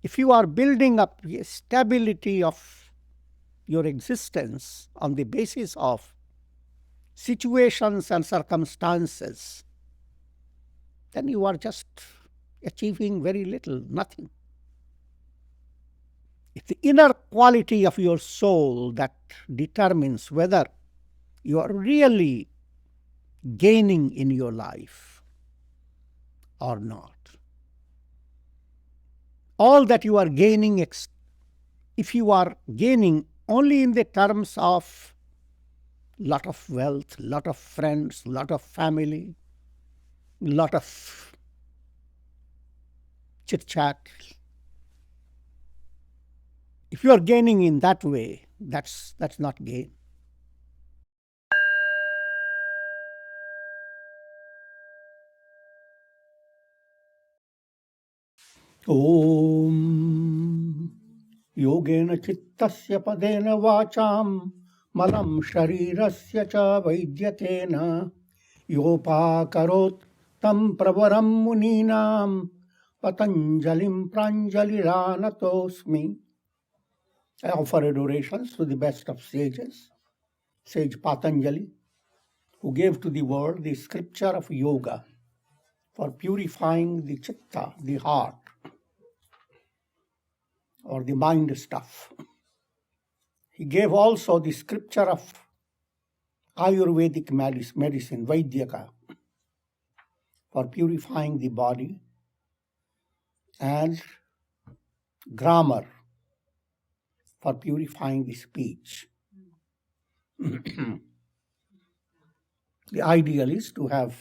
if you are building up the stability of your existence on the basis of situations and circumstances, then you are just achieving very little, nothing. It's the inner quality of your soul that determines whether you are really gaining in your life or not. All that you are gaining, if you are gaining only in the terms of lot of wealth, lot of friends, lot of family, lot of chit-chat, if you are gaining in that way, that's not gain. Om Yogena Chittasya Padena Vacham Malam Sharirasya Cha Vaidyatena Yopakarot Tam Pravaram Muninam Patanjalim Pranjaliranatosmi. I offer adorations to the best of sages, Sage Patanjali, who gave to the world the scripture of yoga for purifying the chitta, the heart, or the mind stuff. He gave also the scripture of Ayurvedic medicine, Vairagya, for purifying the body, and grammar for purifying the speech. The ideal is to have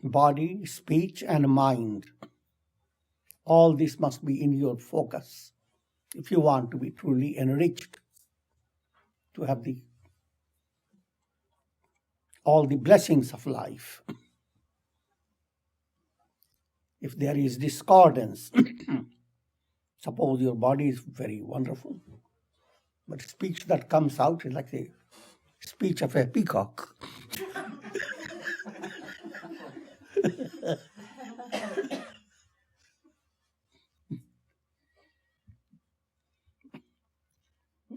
body, speech, and mind. All this must be in your focus if you want to be truly enriched, to have all the blessings of life. If there is discordance, suppose your body is very wonderful, but speech that comes out is like the speech of a peacock.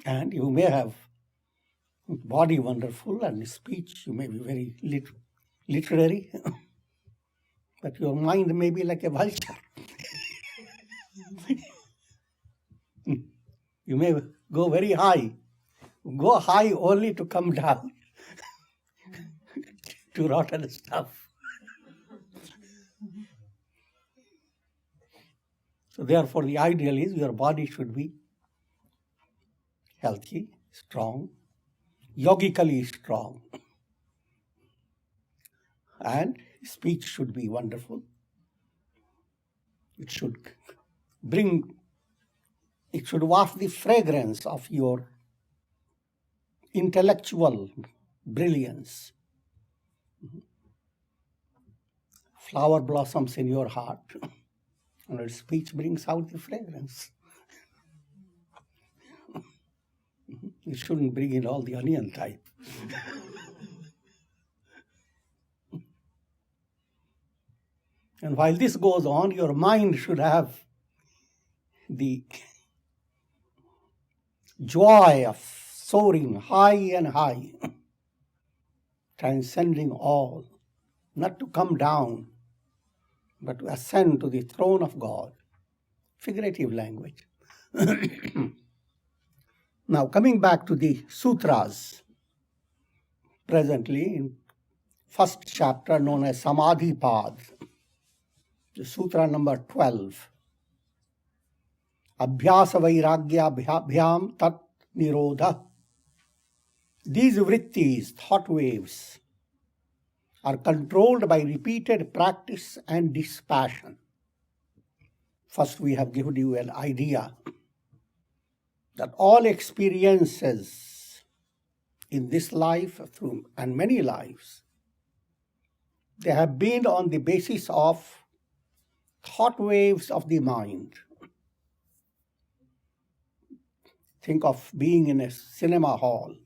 And you may have body wonderful and speech, you may be very literary, but your mind may be like a vulture. You may go very high, go high only to come down to rotten stuff. So therefore the ideal is your body should be healthy, strong, yogically strong, and speech should be wonderful. It should waft the fragrance of your intellectual brilliance. Flower blossoms in your heart, and your speech brings out the fragrance. You shouldn't bring in all the onion type. And while this goes on, your mind should have the joy of soaring high and high, transcending all, not to come down, but to ascend to the throne of God. Figurative language. Now, coming back to the Sutras, presently in first chapter known as Samadhi Path, the Sutra number 12, Abhyasa Vairagya-bhyam tat-nirodha. These vrittis, thought waves, are controlled by repeated practice and dispassion. First, we have given you an idea that all experiences in this life and many lives, they have been on the basis of thought waves of the mind. Think of being in a cinema hall.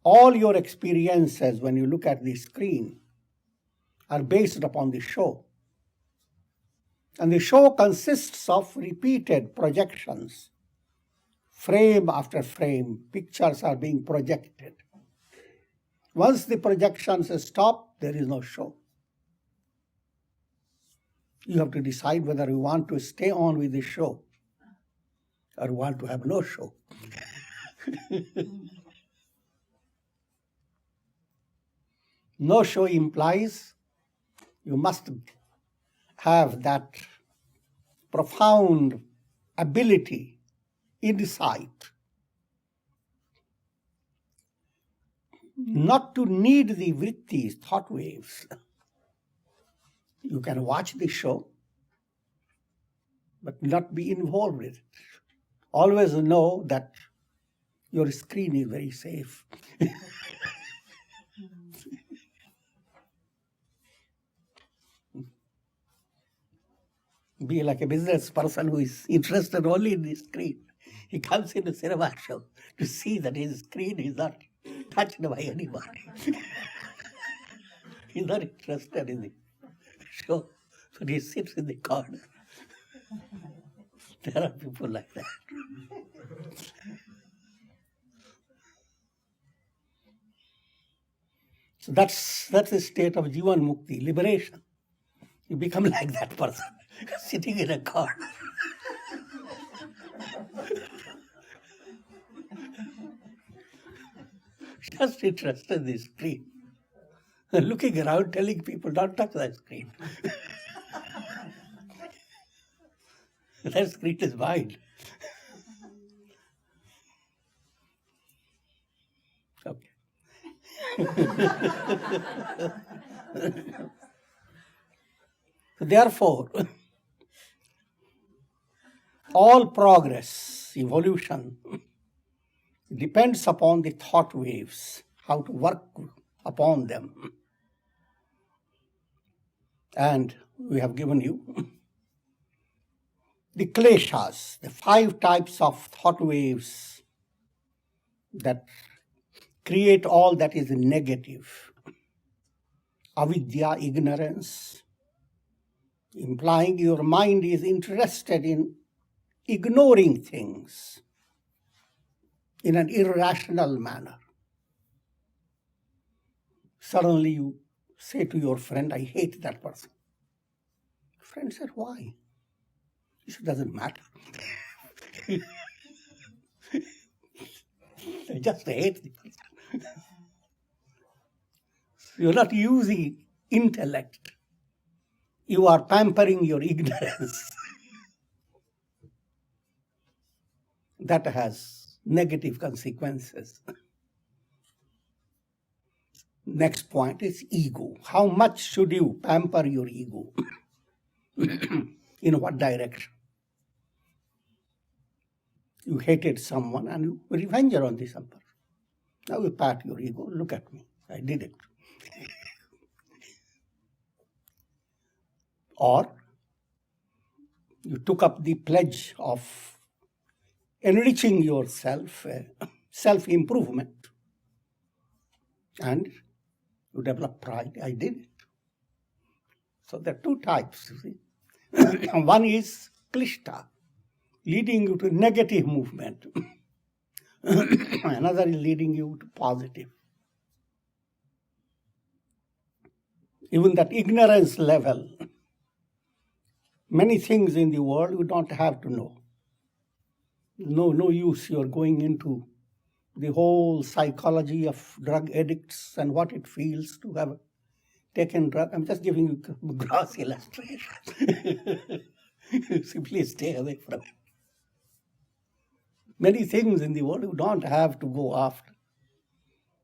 All your experiences when you look at the screen are based upon the show. And the show consists of repeated projections. Frame after frame, pictures are being projected. Once the projections stop, there is no show. You have to decide whether you want to stay on with the show or want to have no show. No show implies you must have that profound ability, insight, not to need the vrittis, thought waves. You can watch the show, but not be involved with it. Always know that your screen is very safe. Be like a business person who is interested only in the screen. He comes in the cinema show to see that his screen is not touched by anybody. He's not interested in the show, but he sits in the corner. There are people like that. So that's the state of Jivan Mukti, liberation. You become like that person, sitting in a corner. Just interested in the screen. Looking around, telling people, don't touch that screen. That screen is mine. Okay. Therefore, all progress, evolution, depends upon the thought waves, how to work upon them. And we have given you the kleshas, the 5 types of thought waves that create all that is negative. Avidya, ignorance, implying your mind is interested in ignoring things in an irrational manner. Suddenly you say to your friend, I hate that person. Friend said, why? He said, doesn't matter. I just hate the person. You're not using intellect. You are pampering your ignorance. That has negative consequences. Next point is ego. How much should you pamper your ego? In what direction? You hated someone and you revenge on this person. Now you pat your ego. Look at me. I did it. Or you took up the pledge of enriching yourself, self-improvement, and you develop pride. I did it. So there are 2 types, you see. One is klishta, leading you to negative movement. Another is leading you to positive. Even that ignorance level, many things in the world you don't have to know. No use you're going into the whole psychology of drug addicts and what it feels to have taken drug. I'm just giving you a gross illustration. Simply stay away from it. Many things in the world you don't have to go after.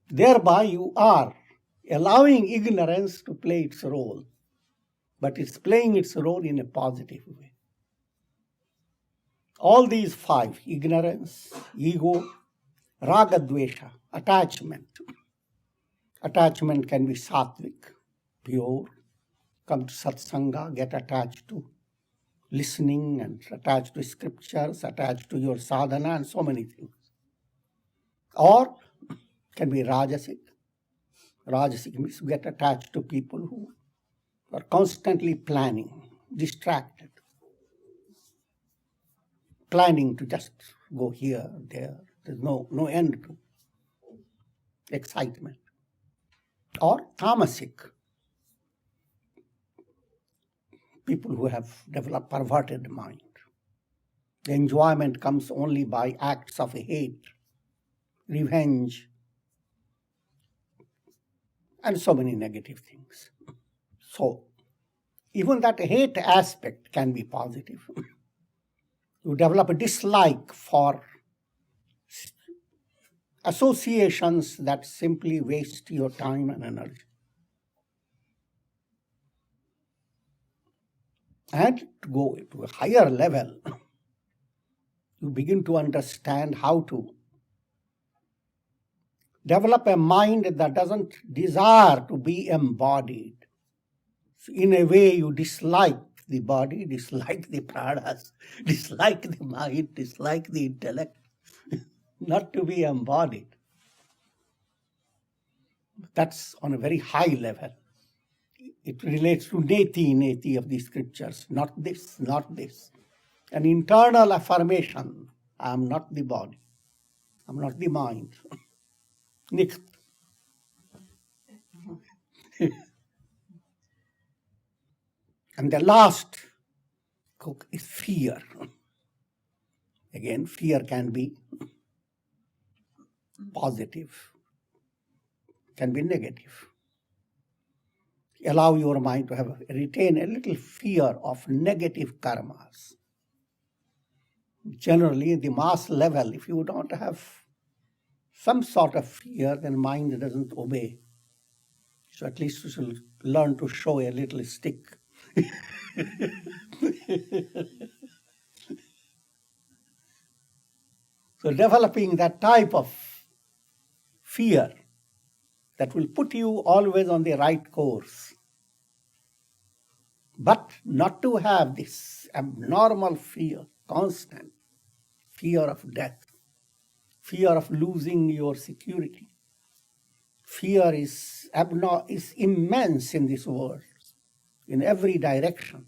Thereby you are allowing ignorance to play its role, but it's playing its role in a positive way. All these 5, ignorance, ego, raga dvesha, attachment. Attachment can be sattvic, pure, come to satsanga, get attached to listening and attached to scriptures, attached to your sadhana and so many things. Or can be rajasic. Rajasic means you get attached to people who are constantly planning, distracted. planning to just go here, there. There's no end to excitement. Or tamasic, people who have developed perverted mind. The enjoyment comes only by acts of hate, revenge, and so many negative things. So, even that hate aspect can be positive. You develop a dislike for associations that simply waste your time and energy. And to go to a higher level, you begin to understand how to develop a mind that doesn't desire to be embodied. So in a way, you dislike the body, dislike the pranas, dislike the mind, dislike the intellect, not to be embodied. That's on a very high level. It relates to neti of the scriptures, not this, not this. An internal affirmation, I am not the body, I am not the mind. Nicht. And the last is fear. Again, fear can be positive, can be negative. Allow your mind to retain a little fear of negative karmas. Generally, the mass level, if you don't have some sort of fear, then mind doesn't obey. So at least you should learn to show a little stick. So developing that type of fear that will put you always on the right course. But not to have this abnormal fear, constant fear of death, fear of losing your security. Fear is immense in this world, in every direction.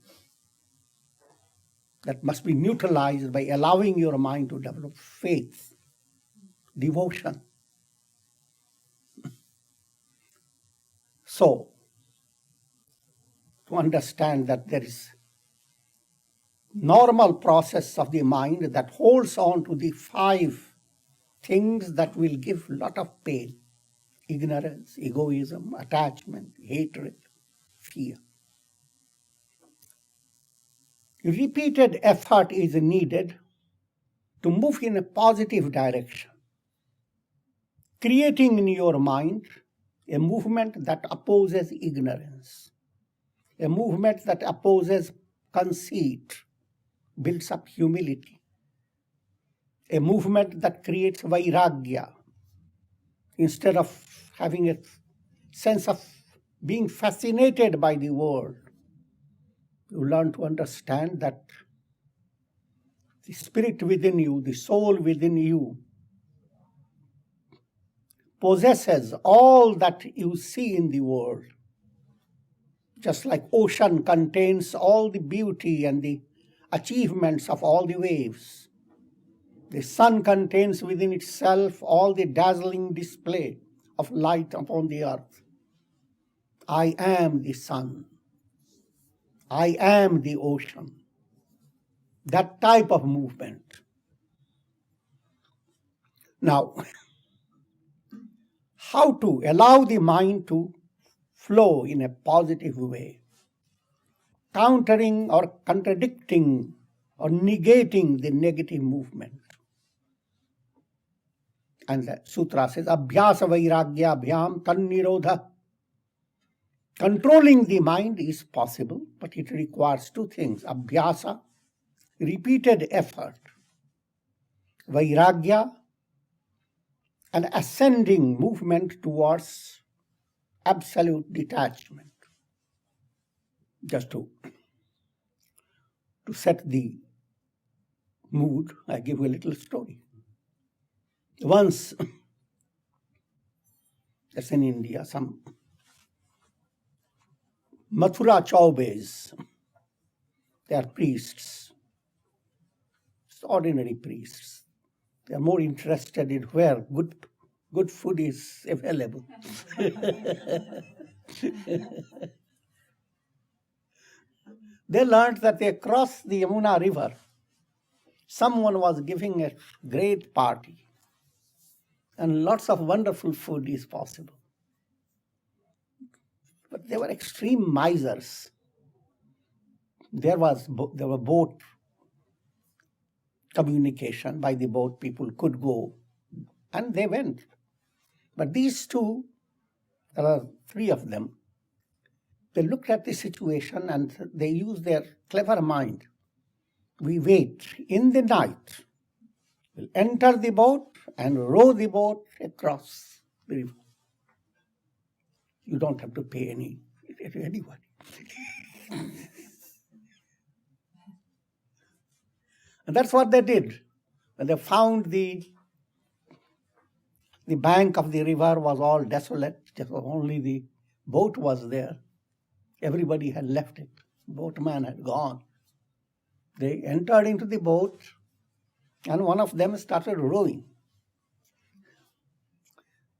That must be neutralized by allowing your mind to develop faith, devotion. So, to understand that there is normal process of the mind that holds on to the 5 things that will give a lot of pain: ignorance, egoism, attachment, hatred, fear. Repeated effort is needed to move in a positive direction, creating in your mind a movement that opposes ignorance, a movement that opposes conceit, builds up humility, a movement that creates Vairagya. Instead of having a sense of being fascinated by the world, you learn to understand that the spirit within you, the soul within you, possesses all that you see in the world. Just like ocean contains all the beauty and the achievements of all the waves, the sun contains within itself all the dazzling display of light upon the earth. I am the sun. I am the ocean. That type of movement. Now, how to allow the mind to flow in a positive way, countering or contradicting or negating the negative movement. And the Sutra says, Abhyasa Vairagya-bhyam 𝑡𝑎𝑛-𝑛𝑖𝑟𝑜𝑑ℎ𝑎ℎ. Controlling the mind is possible, but it requires 2 things: Abhyasa, repeated effort; Vairagya, an ascending movement towards absolute detachment. Just to set the mood, I give you a little story. Once, that's in India, some Mathura Chaubes, they are priests, ordinary priests. They are more interested in where good food is available. They learned that they crossed the Yamuna river. Someone was giving a great party, and lots of wonderful food is possible. But they were extreme misers. There were boat communication. By the boat, people could go, and they went. But these two, there are three of them, they looked at the situation and they used their clever mind. We wait in the night. We'll enter the boat and row the boat across the river. You don't have to pay anyone. And that's what they did. When they found the bank of the river was all desolate, just only the boat was there. Everybody had left it. Boatman had gone. They entered into the boat, and one of them started rowing.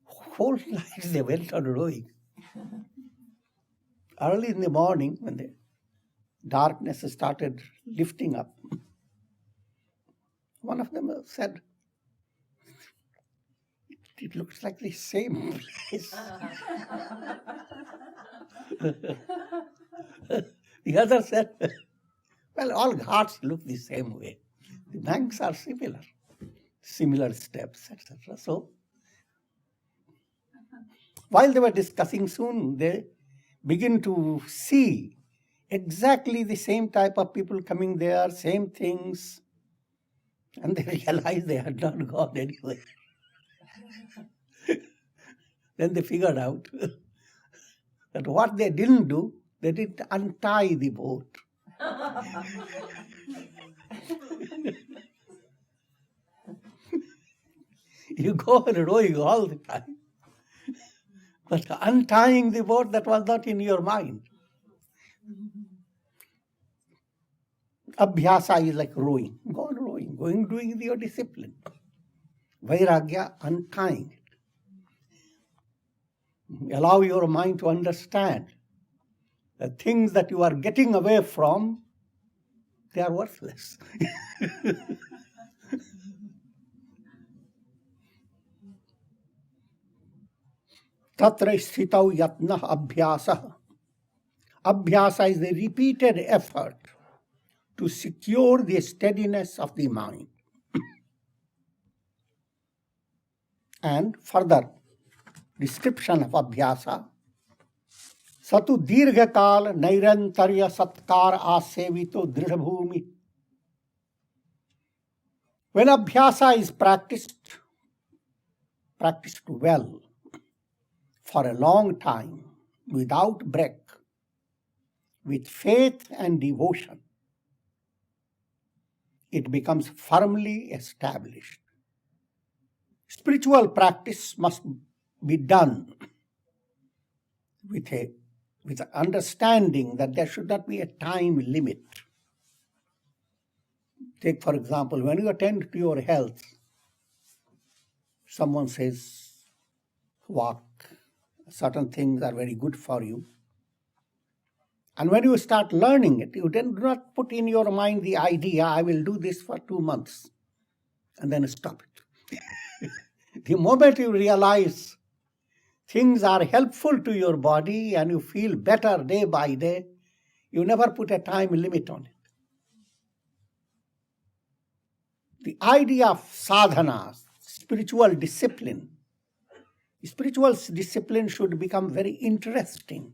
Whole night they went on rowing. Early in the morning, when the darkness started lifting up, one of them said, "It looks like the same place." The other said, "Well, all ghats look the same way. The banks are similar steps, etc." So, while they were discussing, soon they begin to see exactly the same type of people coming there, same things, and they realized they had not gone anywhere. Then they figured out that what they didn't do, they didn't untie the boat. You go on rowing all the time, but untying the boat, that was not in your mind. Abhyasa is like rowing. Go on rowing, doing your discipline. Vairagya, untying it. Allow your mind to understand the things that you are getting away from, they are worthless. Tatra sthitau yatna abhyasa. Abhyasa is the repeated effort to secure the steadiness of the mind. And further description of abhyasa. Satu dirghakal nairantarya satkar asevito dridhabhumi. When abhyasa is practiced well, for a long time, without break, with faith and devotion, it becomes firmly established. Spiritual practice must be done with an understanding that there should not be a time limit. Take, for example, when you attend to your health, someone says, walk, certain things are very good for you. And when you start learning it, you then do not put in your mind the idea, I will do this for 2 months, and then stop it. The moment you realize things are helpful to your body and you feel better day by day, you never put a time limit on it. The idea of sadhana, spiritual discipline should become very interesting,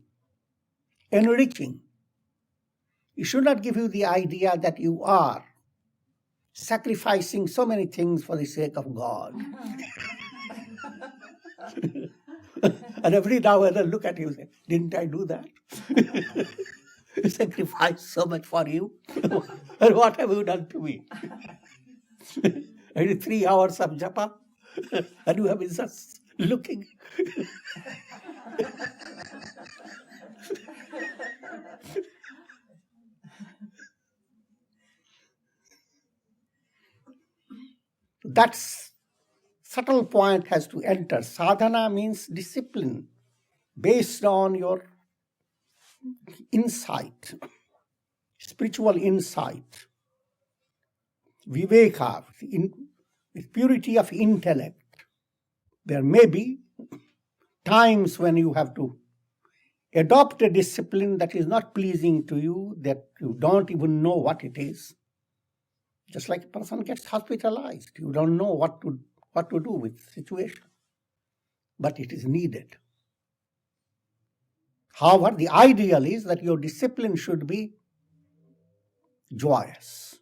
enriching. It should not give you the idea that you are sacrificing so many things for the sake of God. And every now and then look at you and say, didn't I do that? Sacrifice so much for you. And what have you done to me? I did 3 hours of japa, and you have been just looking. that subtle point has to enter. Sadhana means discipline based on your insight, spiritual insight, viveka, with purity of intellect. There may be times when you have to adopt a discipline that is not pleasing to you, that you don't even know what it is. Just like a person gets hospitalized, you don't know what to do with the situation, but it is needed. However, the ideal is that your discipline should be joyous.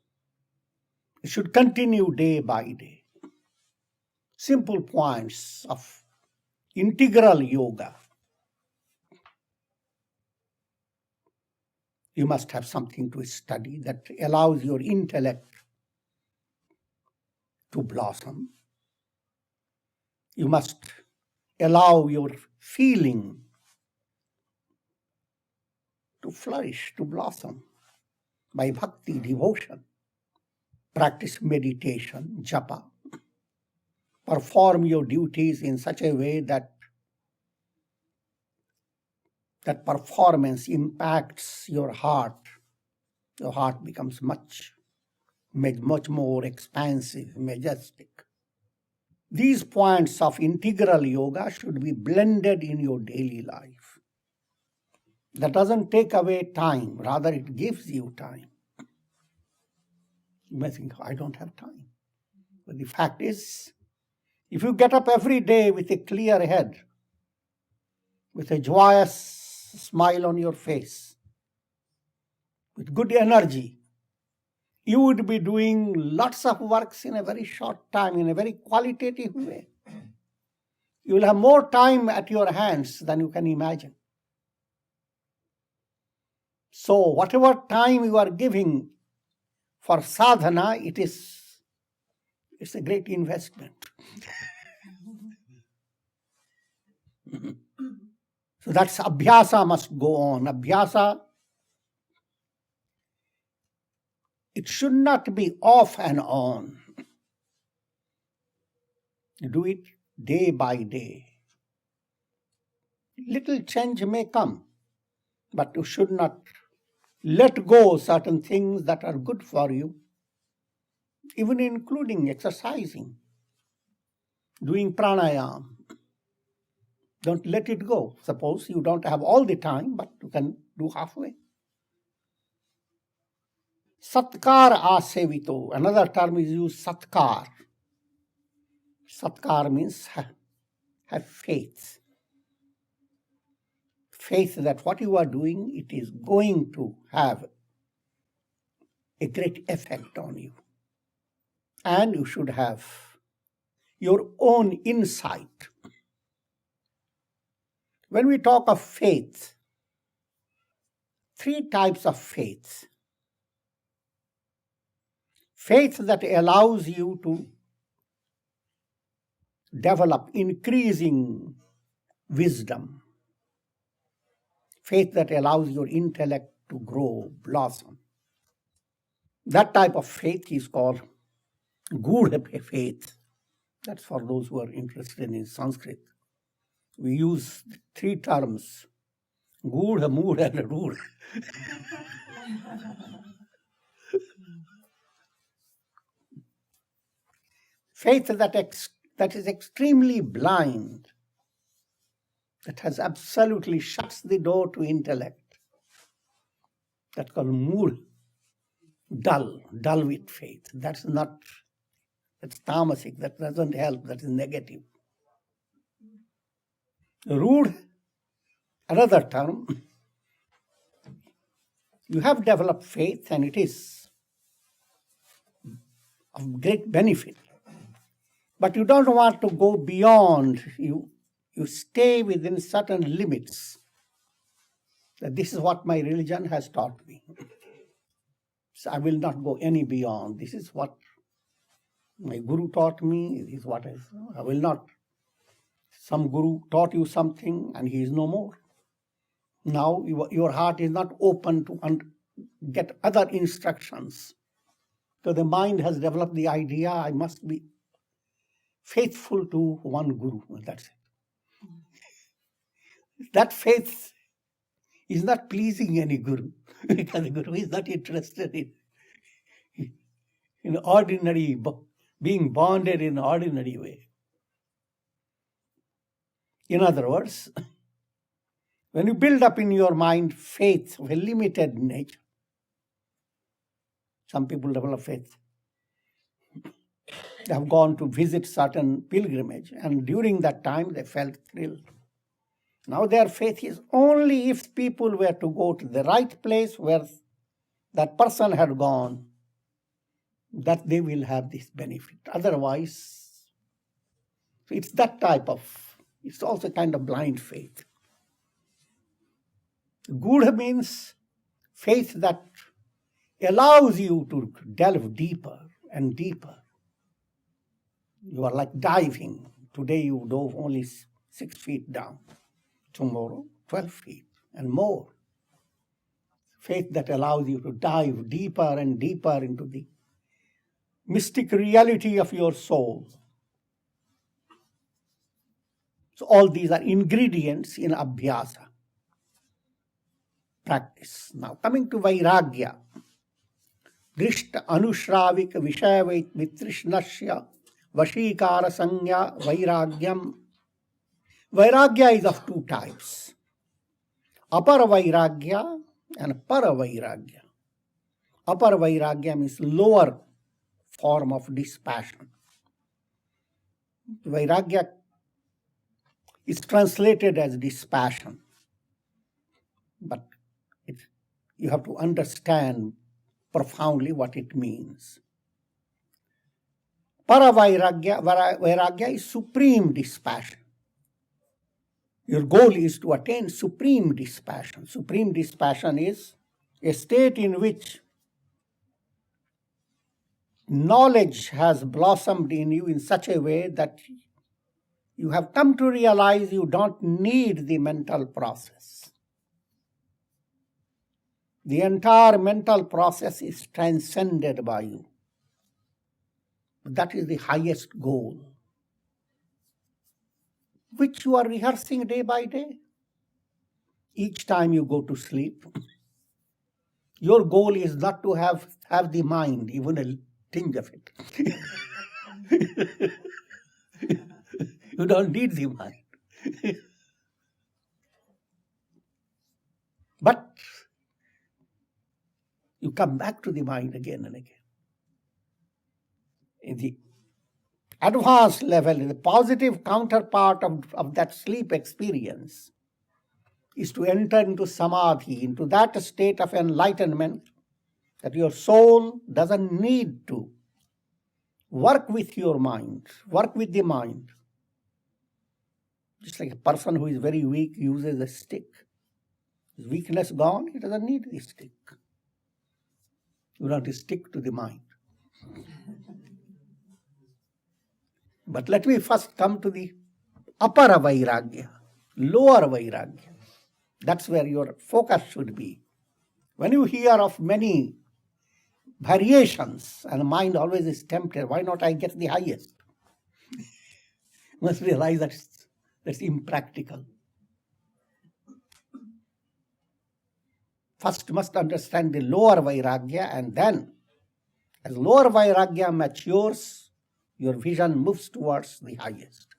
It should continue day by day. Simple points of integral yoga. You must have something to study that allows your intellect to blossom. You must allow your feeling to flourish, to blossom by bhakti, devotion. Practice meditation, japa. Perform your duties in such a way that performance impacts your heart. Your heart becomes much more expansive, majestic. These points of integral yoga should be blended in your daily life. That doesn't take away time, rather it gives you time. You may think, I don't have time. But the fact is, if you get up every day with a clear head, with a joyous smile on your face, with good energy, you would be doing lots of works in a very short time, in a very qualitative way. You will have more time at your hands than you can imagine. So whatever time you are giving for sadhana, it's a great investment. So that's abhyasa must go on. Abhyasa, it should not be off and on. You do it day by day. Little change may come, but you should not let go certain things that are good for you, even including exercising, doing pranayama. Don't let it go. Suppose you don't have all the time, but you can do halfway. Satkar asevito. Another term is used, satkar. Satkar means have faith. Faith that what you are doing, it is going to have a great effect on you. And you should have your own insight. When we talk of faith, three types of faith. Faith that allows you to develop increasing wisdom. Faith that allows your intellect to grow, blossom. That type of faith is called 𝐸𝐫𝐻 faith. That's for those who are interested in Sanskrit. We use three terms, 𝐸𝐻, 𝑚ūঢ়, and 𝑟ūঢ়. Faith that is extremely blind, that has absolutely shuts the door to intellect. That's called 𝑚ūঢ়, dull with faith. That's tamasic, that doesn't help, that is negative. 𝑟ūঢ়, another term, you have developed faith and it is of great benefit. But you don't want to go beyond, you stay within certain limits. That this is what my religion has taught me. So I will not go any beyond. This is what my guru taught me, this is what I will not. Some guru taught you something and he is no more. Now your heart is not open to get other instructions. So the mind has developed the idea, I must be faithful to one guru. That's it. That faith is not pleasing any guru, because the guru is not interested in ordinary, being bonded in ordinary way. In other words, when you build up in your mind faith of a limited nature, some people develop faith. They have gone to visit certain pilgrimage, and during that time they felt thrilled. Now their faith is only if people were to go to the right place where that person had gone, that they will have this benefit. Otherwise, it's that type of, it's also kind of blind faith. Good means faith that allows you to delve deeper and deeper. You are like diving. Today you dove only 6 feet down. Tomorrow, 12 feet and more. Faith that allows you to dive deeper and deeper into the mystic reality of your soul. So all these are ingredients in Abhyasa, practice. Now coming to Vairagya. Drishta anushravik vishayavait vitrishnasya vashikara sanya vairagyam. Vairagya is of two types, Apara Vairagya and Para Vairagya. Apara Vairagya means lower form of dispassion. Vairagya is translated as dispassion, but you have to understand profoundly what it means. Para Vairagya is supreme dispassion. Your goal is to attain supreme dispassion. Supreme dispassion is a state in which knowledge has blossomed in you in such a way that you have come to realize you don't need the mental process. The entire mental process is transcended by you. That is the highest goal, which you are rehearsing day by day. Each time you go to sleep, your goal is not to have the mind, even a tinge of it. You don't need the mind. But you come back to the mind again and again. In the advanced level, the positive counterpart of that sleep experience is to enter into samadhi, into that state of enlightenment that your soul doesn't need to work with your mind, work with the mind. Just like a person who is very weak uses a stick. His weakness gone, he doesn't need the stick. You don't have to stick to the mind. But let me first come to the Apara Vairagya, lower Vairagya. That's where your focus should be. When you hear of many variations, and the mind always is tempted, why not I get the highest? You must realize that's impractical. First must understand the lower Vairagya, and then as lower Vairagya matures, your vision moves towards the highest.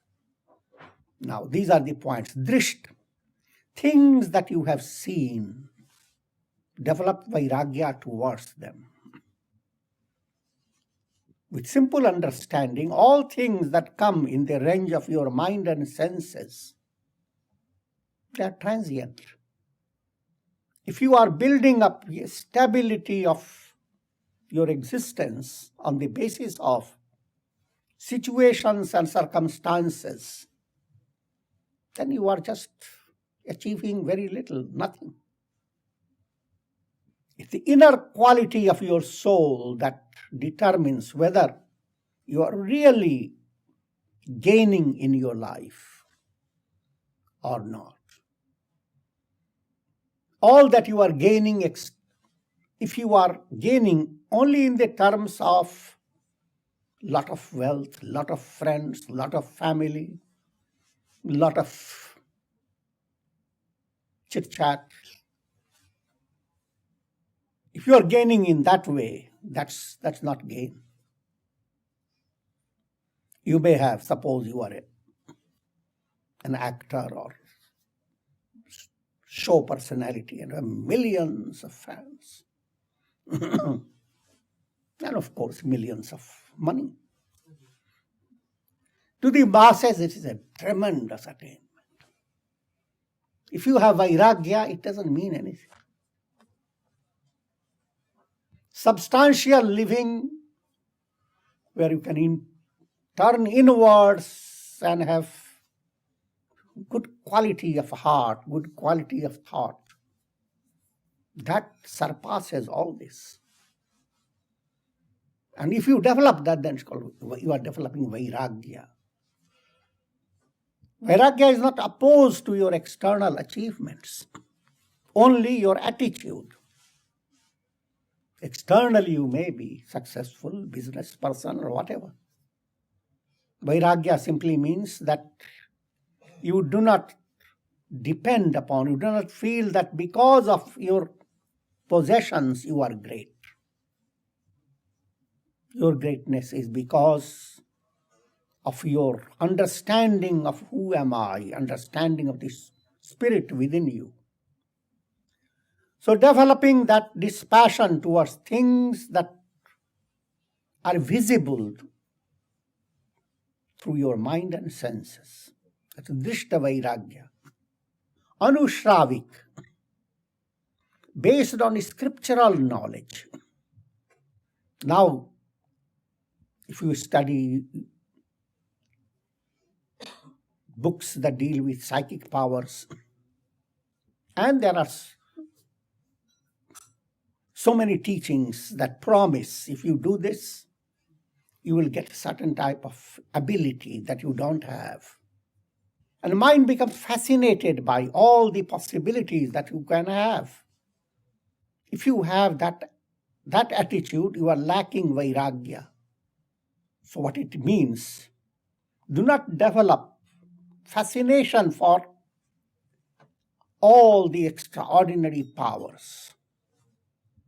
Now, these are the points. Drisht, things that you have seen, develop Vairagya towards them. With simple understanding, all things that come in the range of your mind and senses, they are transient. If you are building up the stability of your existence on the basis of situations and circumstances, then you are just achieving very little, nothing. It's the inner quality of your soul that determines whether you are really gaining in your life or not. All that you are gaining, if you are gaining only in the terms of lot of wealth, lot of friends, lot of family, lot of chit-chat. If you are gaining in that way, that's not gain. You may have, suppose you are an actor or show personality and have millions of fans. And of course, millions of money. To the masses, it is a tremendous attainment. If you have Vairagya, it doesn't mean anything. Substantial living, where you can turn inwards and have good quality of heart, good quality of thought, that surpasses all this. And if you develop that, then it's called, you are developing Vairagya. Vairagya is not opposed to your external achievements, only your attitude. Externally, you may be successful business person or whatever. Vairagya simply means that you do not depend upon, you do not feel that because of your possessions you are great. Your greatness is because of your understanding of who am I, understanding of this spirit within you. So developing that dispassion towards things that are visible through your mind and senses. That's Drishta Vairagya. Anushravik, based on scriptural knowledge. Now, if you study books that deal with psychic powers, and there are so many teachings that promise if you do this, you will get a certain type of ability that you don't have. And the mind becomes fascinated by all the possibilities that you can have. If you have that attitude, you are lacking Vairagya. So what it means, do not develop fascination for all the extraordinary powers.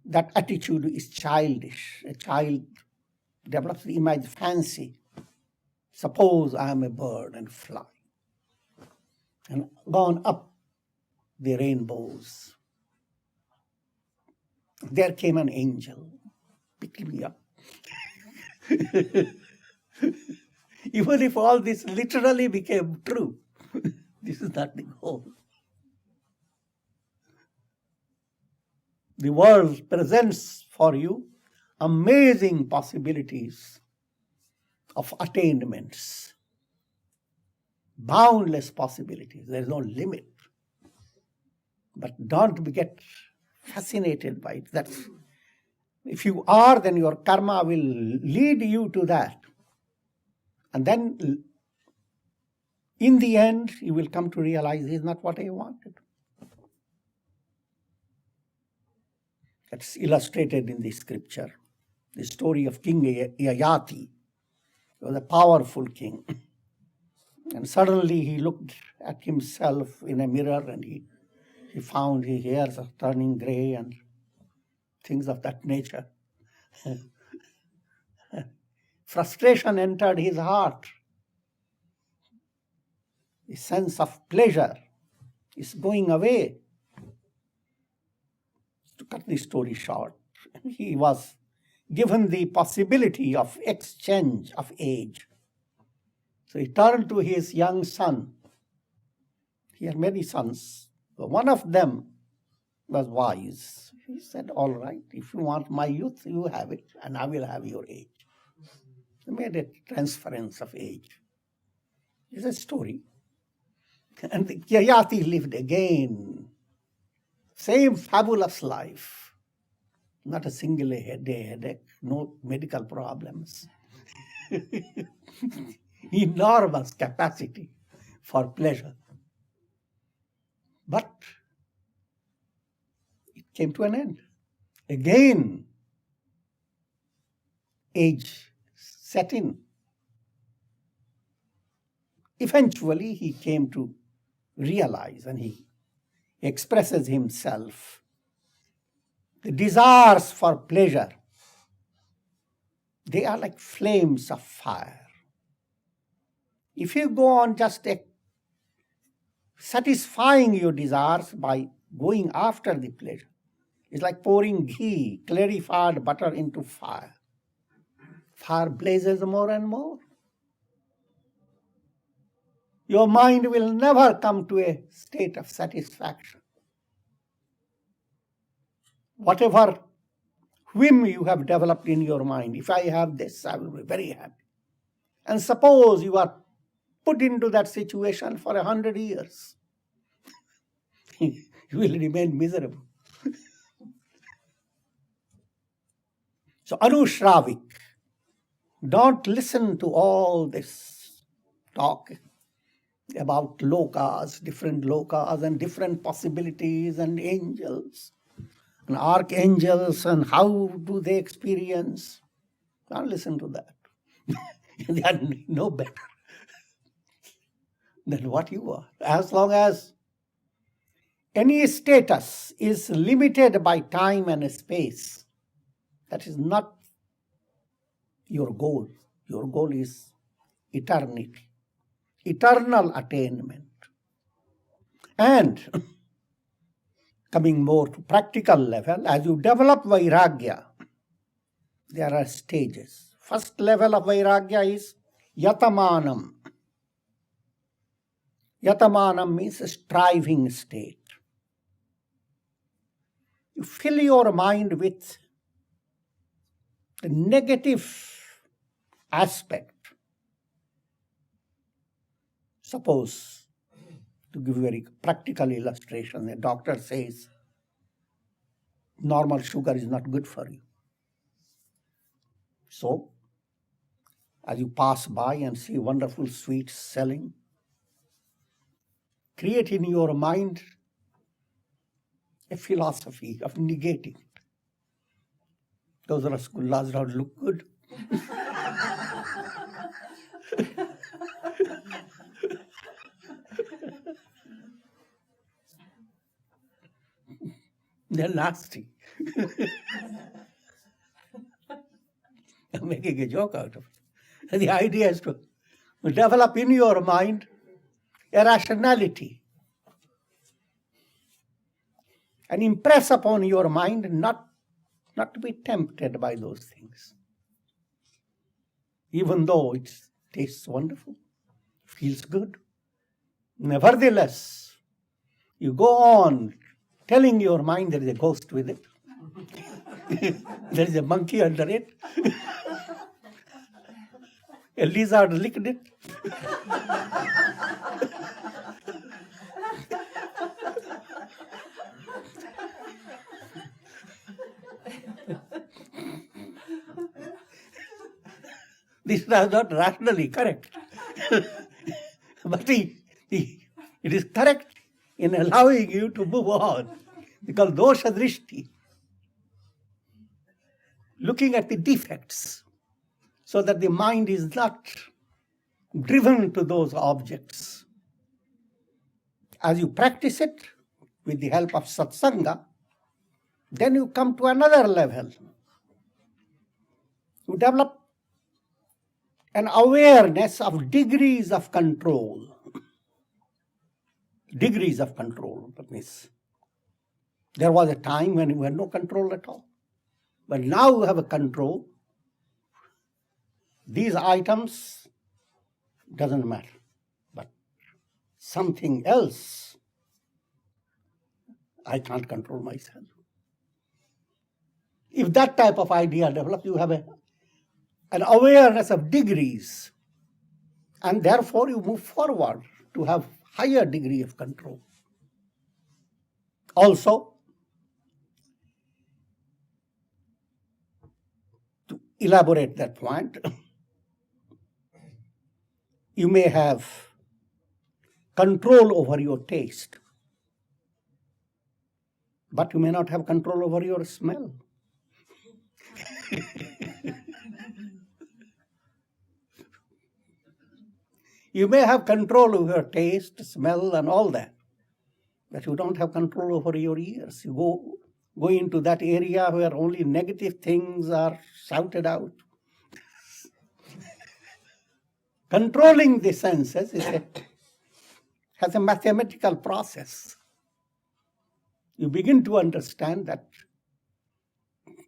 That attitude is childish. A child develops the image fancy. Suppose I am a bird and fly, and gone up the rainbows. There came an angel, picked me up. Even if all this literally became true, this is not the goal. The world presents for you amazing possibilities of attainments, boundless possibilities. There is no limit. But don't get fascinated by it. That's, if you are, then your karma will lead you to that. And then in the end, you will come to realize this is not what I wanted. That's illustrated in the scripture. The story of King Yayati. He was a powerful king. And suddenly he looked at himself in a mirror and he found his hairs are turning gray and things of that nature. Frustration entered his heart. The sense of pleasure is going away. To cut the story short, he was given the possibility of exchange of age. So he turned to his young son. He had many sons. But one of them was wise. He said, all right, if you want my youth, you have it, and I will have your age. He made a transference of age. It's a story. And Yayati lived again. Same fabulous life. Not a single headache, no medical problems. Enormous capacity for pleasure. But it came to an end. Again, age set in. Eventually, he came to realize, and he expresses himself, the desires for pleasure, they are like flames of fire. If you go on just satisfying your desires by going after the pleasure, it's like pouring ghee, clarified butter into fire. Fire blazes more and more. Your mind will never come to a state of satisfaction. Whatever whim you have developed in your mind, if I have this, I will be very happy. And suppose you are put into that situation for 100 years, you will remain miserable. So anushravik, don't listen to all this talk about lokas, and different possibilities, and angels, and archangels, and how do they experience. Don't listen to that. They are no better than what you are. As long as any status is limited by time and space, that is not your goal. Your goal is eternity, eternal attainment. And coming more to practical level, as you develop Vairagya, there are stages. First level of Vairagya is Yatamanam. Yatamanam means a striving state. You fill your mind with the negative aspect. Suppose, to give a very practical illustration, a doctor says, normal sugar is not good for you. So, as you pass by and see wonderful sweets selling, create in your mind a philosophy of negating it. Those rasgullas don't look good. They're nasty. I'm making a joke out of it. And the idea is to develop in your mind a rationality and impress upon your mind not to be tempted by those things. Even though it tastes wonderful, feels good. Nevertheless, you go on telling your mind there is a ghost with it. There is a monkey under it. A lizard licked it. This is not rationally correct. But it is correct in allowing you to move on. Because dosha drishti, looking at the defects, so that the mind is not driven to those objects. As you practice it with the help of satsanga, then you come to another level. You develop an awareness of degrees of control. Degrees of control. That means there was a time when you had no control at all. But now you have a control. These items doesn't matter. But something else, I can't control myself. If that type of idea develops, you have an awareness of degrees. And therefore you move forward to have higher degree of control. Also, to elaborate that point, you may have control over your taste, but you may not have control over your smell. You may have control over your taste, smell, and all that, but you don't have control over your ears. You go into that area where only negative things are shouted out. Controlling the senses has a mathematical process. You begin to understand that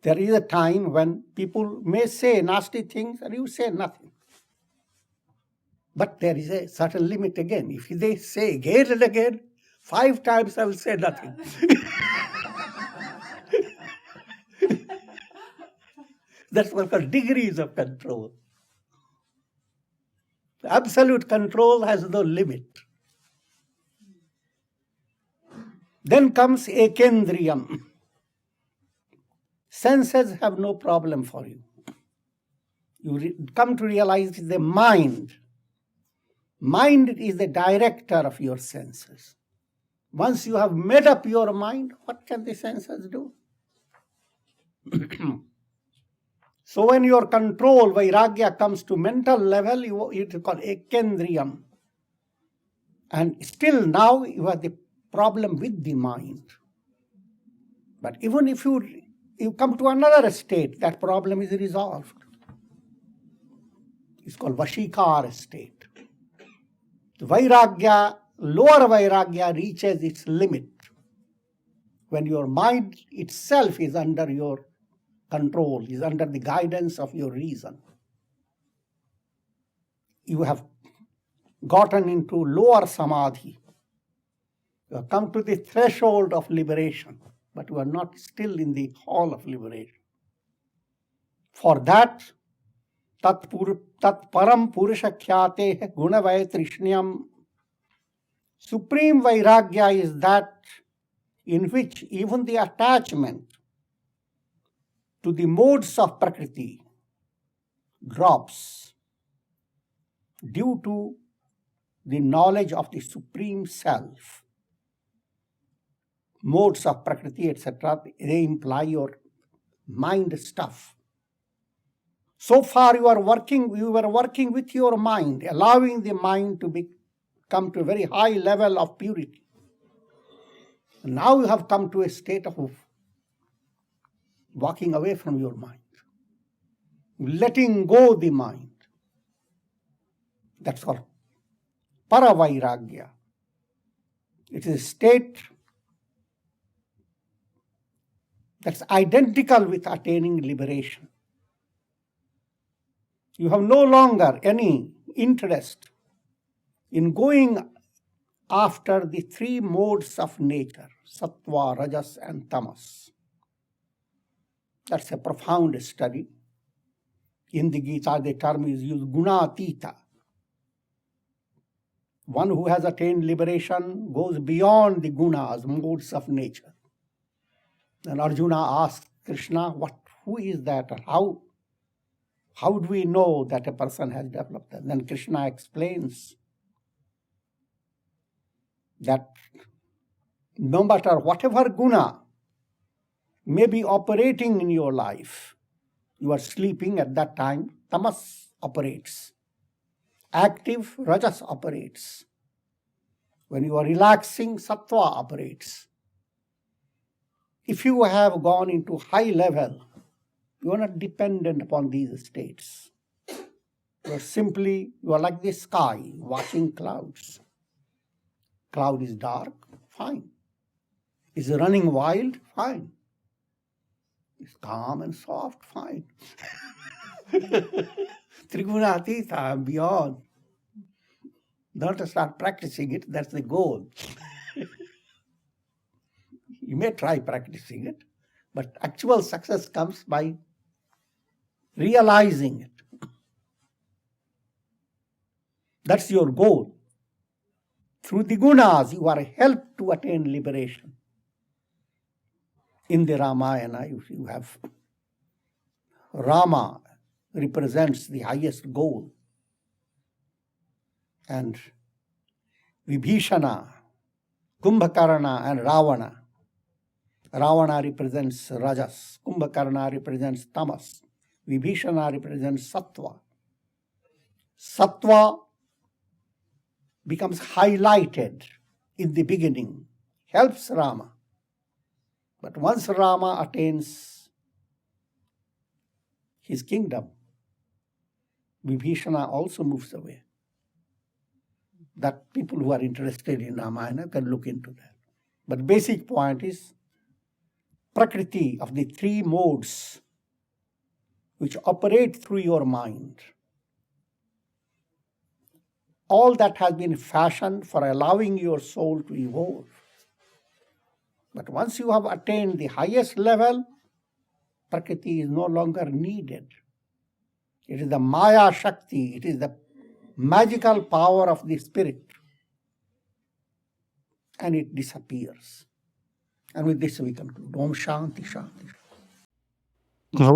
there is a time when people may say nasty things and you say nothing. But there is a certain limit again. If they say again and again, 5 times I will say nothing. That's what called degrees of control. Absolute control has no limit. Then comes ekendriyam. Senses have no problem for you. You come to realize the mind. Mind is the director of your senses. Once you have made up your mind, what can the senses do? So when your control, Vairagya, comes to mental level, it is called ekendriyam. And still now you have the problem with the mind. But even if you come to another state, that problem is resolved. It's called Vashikara state. The Vairagya, lower Vairagya reaches its limit when your mind itself is under your control, is under the guidance of your reason. You have gotten into lower samadhi. You have come to the threshold of liberation, but you are not still in the hall of liberation. For that, tat param purusha khyate gunavaya trishnyam. Supreme Vairagya is that in which even the attachment to the modes of Prakriti drops due to the knowledge of the Supreme Self. Modes of Prakriti, etc., they imply your mind stuff. So far you were working with your mind, allowing the mind to come to a very high level of purity. Now you have come to a state of walking away from your mind, letting go the mind. That's called Paravairagya. It is a state that's identical with attaining liberation. You have no longer any interest in going after the 3 modes of nature, sattva, rajas, and tamas. That's a profound study. In the Gita, the term is used gunatita. One who has attained liberation goes beyond the gunas, modes of nature. And Arjuna asks Krishna, who is that? How do we know that a person has developed that? Then Krishna explains that no matter whatever guna may be operating in your life, you are sleeping at that time, tamas operates. Active, rajas operates. When you are relaxing, sattva operates. If you have gone into high level, you are not dependent upon these states. You are like the sky, watching clouds. Cloud is dark, fine. Is running wild, fine. It's calm and soft, fine. Trigunatita, I'm beyond. Don't start practicing it, that's the goal. You may try practicing it, but actual success comes by realizing it. That's your goal. Through the gunas, you are helped to attain liberation. In the Ramayana, you have Rama represents the highest goal. And Vibhishana, Kumbhakarna, and Ravana. Ravana represents Rajas, Kumbhakarna represents Tamas, Vibhishana represents Sattva. Sattva becomes highlighted in the beginning, helps Rama. But once Rama attains his kingdom, Vibhishana also moves away. That people who are interested in Ramayana can look into that. But basic point is Prakriti of the three modes which operate through your mind. All that has been fashioned for allowing your soul to evolve. But once you have attained the highest level, Prakriti is no longer needed. It is the Maya Shakti, it is the magical power of the spirit. And it disappears. And with this we conclude. Om Shanti Shanti. Om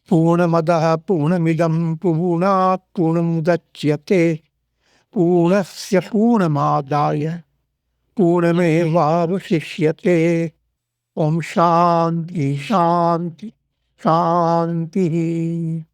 Purnamadaha Purnamidam Purnat Purnamudachyate Purnasya Purnamadaya Purnamevavasishyate. Om Shanti Shanti Shanti.